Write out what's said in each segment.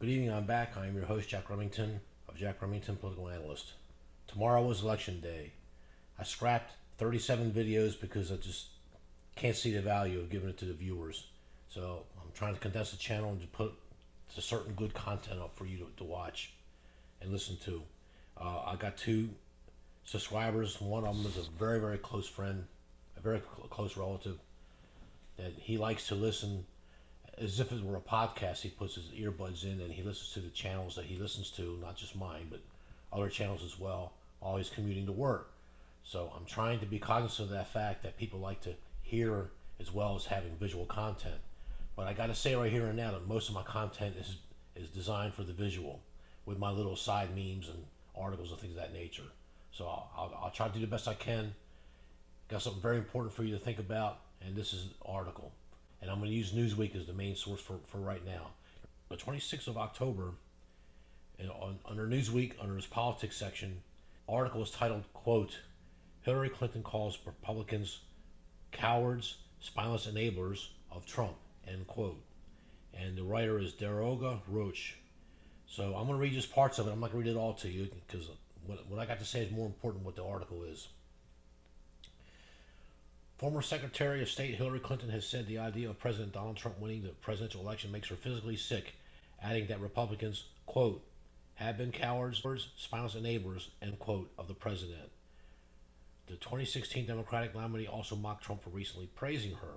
Good evening, I'm back. I am your host, Jack Remington, of Jack Remington Political Analyst. Tomorrow was election day. I scrapped 37 videos because I just can't see the value of giving it to the viewers. So I'm trying to condense the channel and to put certain good content up for you to watch and listen to. I got 2 subscribers. One of them is a very, very close friend, a very close relative, that he likes to listen as if it were a podcast. He puts his earbuds in and he listens to the channels that he listens to, not just mine, but other channels as well, while he's commuting to work. So I'm trying to be cognizant of that fact that people like to hear as well as having visual content. But I got to say right here and now that most of my content is designed for the visual, with my little side memes and articles and things of that nature. So I'll try to do the best I can. Got something very important for you to think about, and this is an article. And I'm going to use Newsweek as the main source for right now. The 26th of October, under Newsweek, under its politics section, article is titled, quote, Hillary Clinton calls Republicans cowards, spineless enablers of Trump, end quote. And the writer is Deroga Roach. So I'm going to read just parts of it. I'm not going to read it all to you because what I got to say is more important than what the article is. Former Secretary of State Hillary Clinton has said the idea of President Donald Trump winning the presidential election makes her physically sick, adding that Republicans, quote, have been cowards, spineless enablers, end quote, of the president. The 2016 Democratic nominee also mocked Trump for recently praising her.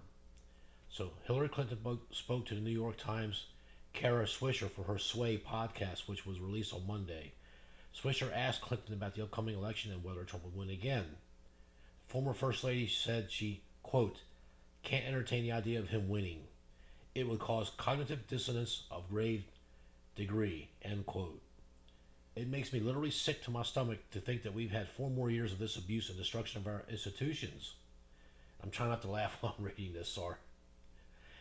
So Hillary Clinton spoke to the New York Times' Kara Swisher for her Sway podcast, which was released on Monday. Swisher asked Clinton about the upcoming election and whether Trump would win again. Former First Lady said she, quote, can't entertain the idea of him winning. It would cause cognitive dissonance of grave degree, end quote. It makes me literally sick to my stomach to think that we've had 4 more years of this abuse and destruction of our institutions. I'm trying not to laugh while I'm reading this, sorry.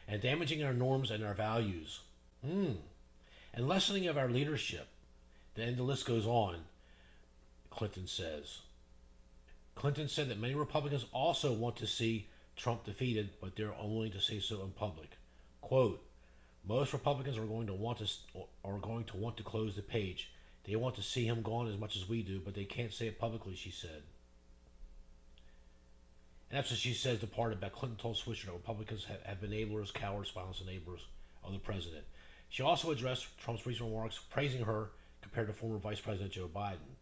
And damaging our norms and our values. And lessening of our leadership. And the list goes on, Clinton says. Clinton said that many Republicans also want to see Trump defeated, but they're unwilling to say so in public. Quote, most Republicans are going to want to close the page. They want to see him gone as much as we do, but they can't say it publicly, she said. And that's what she says, the part about Clinton told Swisher that Republicans have been enablers, cowards, spineless enablers of the president. She also addressed Trump's recent remarks praising her compared to former Vice President Joe Biden.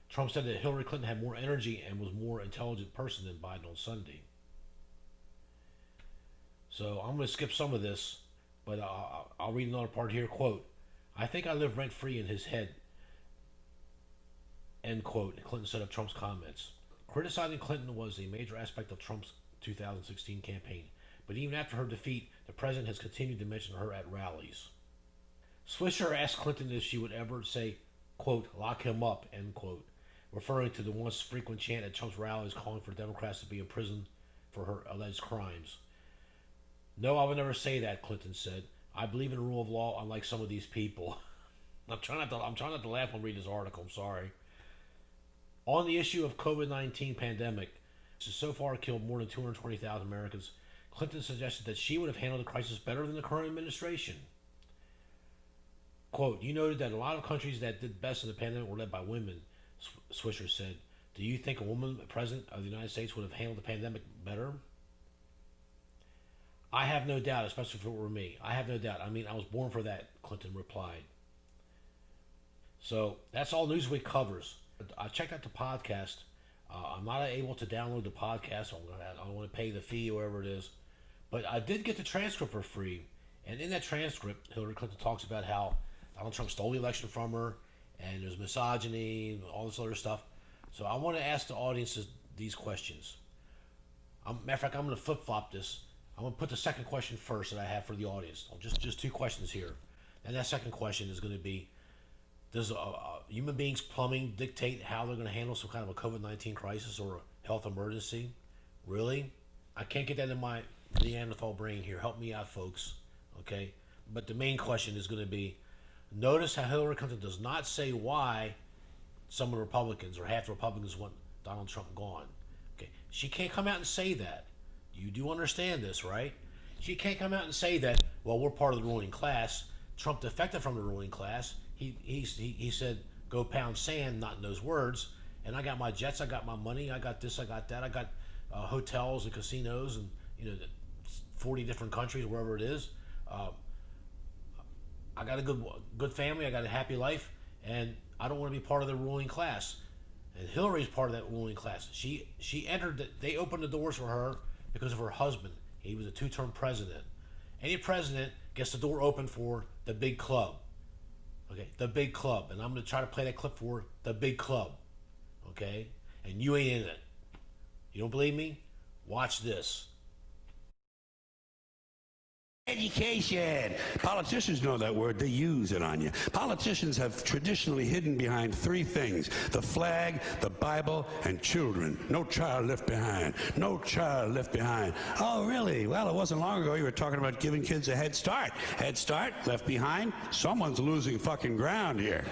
Trump said that Hillary Clinton had more energy and was a more intelligent person than Biden on Sunday. So I'm going to skip some of this, but I'll read another part here. Quote, I think I live rent-free in his head, end quote, Clinton said of Trump's comments. Criticizing Clinton was a major aspect of Trump's 2016 campaign, but even after her defeat, the president has continued to mention her at rallies. Swisher asked Clinton if she would ever say, quote, lock him up, end quote, referring to the once frequent chant at Trump's rallies calling for Democrats to be in prison for her alleged crimes. No, I would never say that, Clinton said. I believe in the rule of law, unlike some of these people. I'm trying not to laugh when I read this article, I'm sorry. On the issue of COVID-19 pandemic, which has so far killed more than 220,000 Americans, Clinton suggested that she would have handled the crisis better than the current administration. Quote, you noted that a lot of countries that did best in the pandemic were led by women, Swisher said. Do you think a woman president of the United States would have handled the pandemic better? I have no doubt, especially if it were me. I have no doubt. I mean, I was born for that, Clinton replied. So that's all Newsweek covers. I checked out the podcast. I'm not able to download the podcast. I don't want to pay the fee or whatever it is. But I did get the transcript for free. And in that transcript, Hillary Clinton talks about how Donald Trump stole the election from her, and there's misogyny, and all this other stuff. So I want to ask the audience these questions. Matter of fact, I'm going to flip-flop this. I'm going to put the second question first that I have for the audience. Just 2 questions here. And that second question is going to be, does human beings' plumbing dictate how they're going to handle some kind of a COVID-19 crisis or a health emergency? Really? I can't get that in my Neanderthal brain here. Help me out, folks. Okay? But the main question is going to be, notice how Hillary Clinton does not say why some of the Republicans or half the Republicans want Donald Trump gone. Okay? She can't come out and say that. You do understand this, right? She can't come out and say that, well, we're part of the ruling class, Trump defected from the ruling class. He said, "Go pound sand," not in those words. And I got my jets, I got my money, I got this, I got that, I got hotels and casinos, and 40 different countries, wherever it is. I got a good family, I got a happy life, and I don't want to be part of the ruling class. And Hillary's part of that ruling class. She entered. They opened the doors for her because of her husband. He was a two-term president. Any president gets the door open for the big club. Okay, the big club. And I'm going to try to play that clip for the big club. Okay? And you ain't in it. You don't believe me? Watch this. Education. Politicians know that word. They use it on you. Politicians have traditionally hidden behind three things: the flag, the Bible, and children. No child left behind. No child left behind. Oh, really? Well, it wasn't long ago you were talking about giving kids a head start. Head start? Left behind? Someone's losing fucking ground here.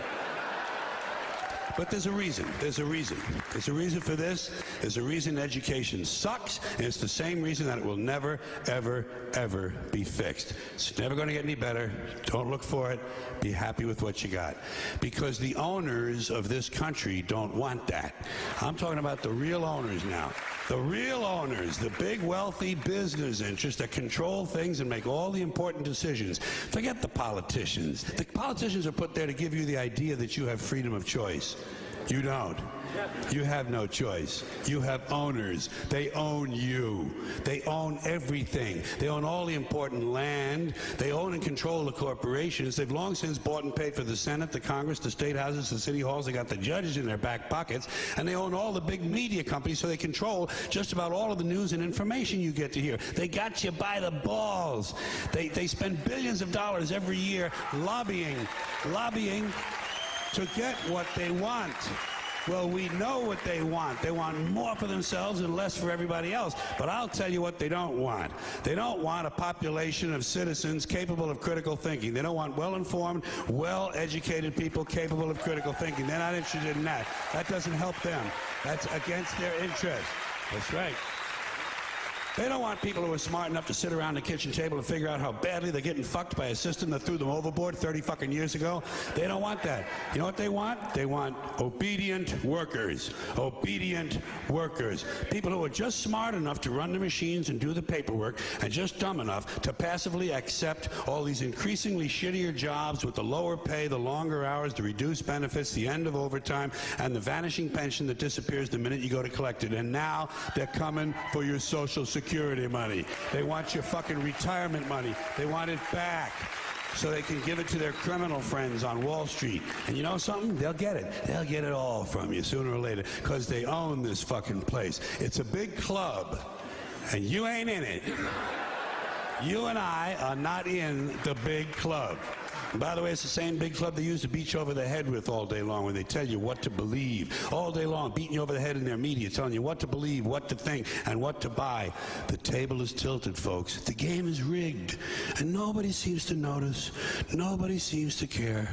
But there's a reason. There's a reason. There's a reason for this. There's a reason education sucks, and it's the same reason that it will never, ever, ever be fixed. It's never going to get any better. Don't look for it. Be happy with what you got. Because the owners of this country don't want that. I'm talking about the real owners now. The real owners, the big wealthy business interests that control things and make all the important decisions. Forget the politicians. The politicians are put there to give you the idea that you have freedom of choice. You don't. You have no choice. You have owners. They own you. They own everything. They own all the important land. They own and control the corporations. They've long since bought and paid for the Senate, the Congress, the state houses, the city halls. They got the judges in their back pockets. And they own all the big media companies, so they control just about all of the news and information you get to hear. They got you by the balls. They spend billions of dollars every year lobbying to get what they want. Well, we know what they want. They want more for themselves and less for everybody else. But I'll tell you what they don't want. They don't want a population of citizens capable of critical thinking. They don't want well-informed, well-educated people capable of critical thinking. They're not interested in that. That doesn't help them. That's against their interest. That's right. They don't want people who are smart enough to sit around the kitchen table and figure out how badly they're getting fucked by a system that threw them overboard 30 fucking years ago. They don't want that. You know what they want? They want obedient workers. Obedient workers. People who are just smart enough to run the machines and do the paperwork, and just dumb enough to passively accept all these increasingly shittier jobs with the lower pay, the longer hours, the reduced benefits, the end of overtime, and the vanishing pension that disappears the minute you go to collect it. And now they're coming for your Social Security money. They want your fucking retirement money. They want it back so they can give it to their criminal friends on Wall Street. And you know something? They'll get it. They'll get it all from you sooner or later, because they own this fucking place. It's a big club, and you ain't in it. You and I are not in the big club. And by the way, it's the same big club they use to beat you over the head with all day long when they tell you what to believe. All day long, beating you over the head in their media, telling you what to believe, what to think, and what to buy. The table is tilted, folks. The game is rigged. And nobody seems to notice. Nobody seems to care.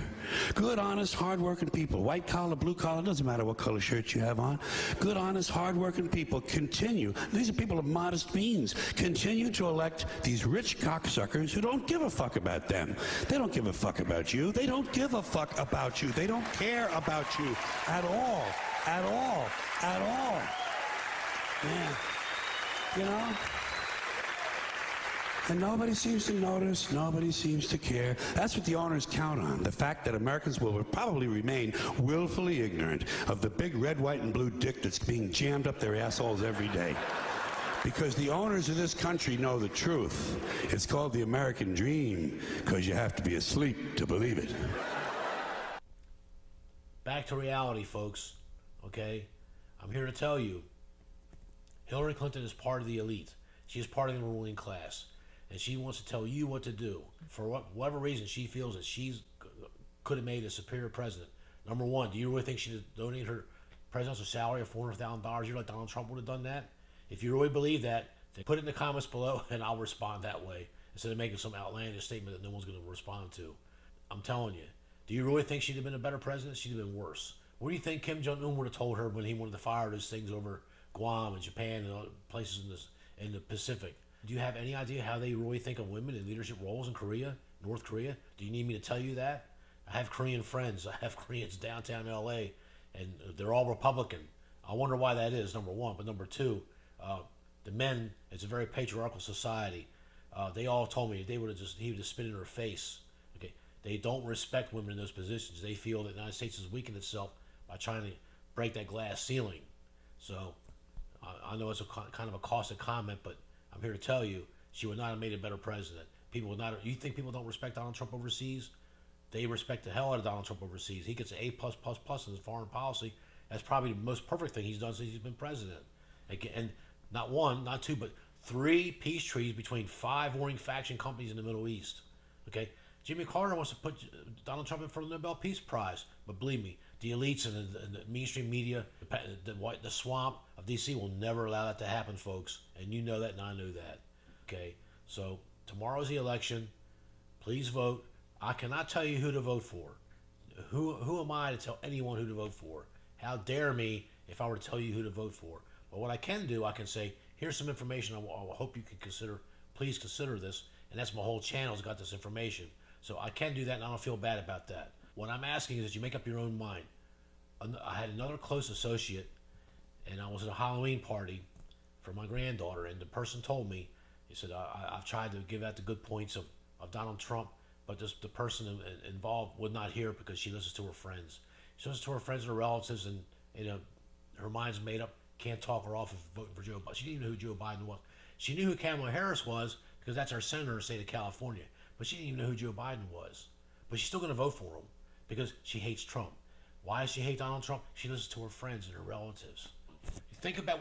Good, honest, hard-working people, white collar, blue collar, doesn't matter what color shirt you have on. Good, honest, hard-working people continue. These are people of modest means. Continue to elect these rich cocksuckers who don't give a fuck about them. They don't give a fuck about you. They don't give a fuck about you. They don't care about you at all. At all. At all. Man. You know? And nobody seems to notice. Nobody seems to care. That's what the owners count on. The fact that Americans will probably remain willfully ignorant of the big red, white, and blue dick that's being jammed up their assholes every day. Because the owners of this country know the truth. It's called the American dream, because you have to be asleep to believe it. Back to reality, folks. Okay? I'm here to tell you, Hillary Clinton is part of the elite. She is part of the ruling class. And she wants to tell you what to do. For whatever reason, she feels that she could have made a superior president. Number one, do you really think she should donate her presidential salary of $400,000? You're like Donald Trump would have done that? If you really believe that, then put it in the comments below, and I'll respond that way, instead of making some outlandish statement that no one's going to respond to. I'm telling you. Do you really think she'd have been a better president? She'd have been worse. What do you think Kim Jong-un would have told her when he wanted to fire those things over Guam and Japan and other places in the Pacific? Do you have any idea how they really think of women in leadership roles in Korea? North Korea? Do you need me to tell you that? I have Korean friends. I have Koreans downtown LA, and they're all Republican. I wonder why that is, number one. But number two, the men, it's a very patriarchal society. They all told me he would have spit in her face. Okay, they don't respect women in those positions. They feel that the United States has weakened itself by trying to break that glass ceiling. So I know it's kind of a caustic comment, but I'm here to tell you she would not have made a better president. People would not. You think people don't respect Donald Trump overseas? They respect the hell out of Donald Trump overseas. He gets an A+++ in his foreign policy. That's probably the most perfect thing he's done since he's been president. And not one, not two, but 3 peace treaties between 5 warring faction companies in the Middle East. Okay, Jimmy Carter wants to put Donald Trump in for the Nobel Peace Prize, but believe me, the elites and the mainstream media, the swamp of D.C. will never allow that to happen, folks. And you know that, and I know that. Okay, so tomorrow's the election. Please vote. I cannot tell you who to vote for. Who am I to tell anyone who to vote for? How dare me if I were to tell you who to vote for? But what I can do, I can say, here's some information I hope you can consider. Please consider this. And that's my whole channel's got this information. So I can do that, and I don't feel bad about that. What I'm asking is that you make up your own mind. I had another close associate, and I was at a Halloween party for my granddaughter, and the person told me, he said, I've tried to give out the good points of Donald Trump, but the person involved would not hear because she listens to her friends. She listens to her friends and her relatives, and her mind's made up, can't talk her off of voting for Joe Biden. She didn't even know who Joe Biden was. She knew who Kamala Harris was because that's our senator in the state of California, but she didn't even know who Joe Biden was. But she's still going to vote for him because she hates Trump. Why does she hate Donald Trump? She listens to her friends and her relatives. Think about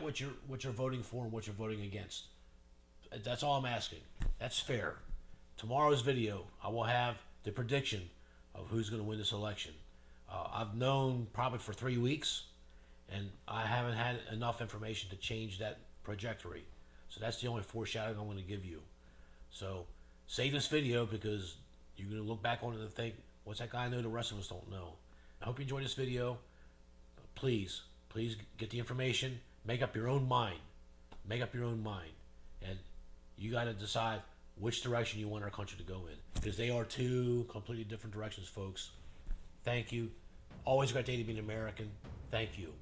what you're voting for and what you're voting against. That's all I'm asking. That's fair. Tomorrow's video, I will have the prediction of who's going to win this election. I've known probably for 3 weeks, and I haven't had enough information to change that trajectory. So that's the only foreshadowing I'm going to give you. So save this video because you're going to look back on it and think, what's that guy know the rest of us don't know? I hope you enjoyed this video. Please get the information. Make up your own mind. Make up your own mind. And you got to decide which direction you want our country to go in. Because they are 2 completely different directions, folks. Thank you. Always a great day to be an American. Thank you.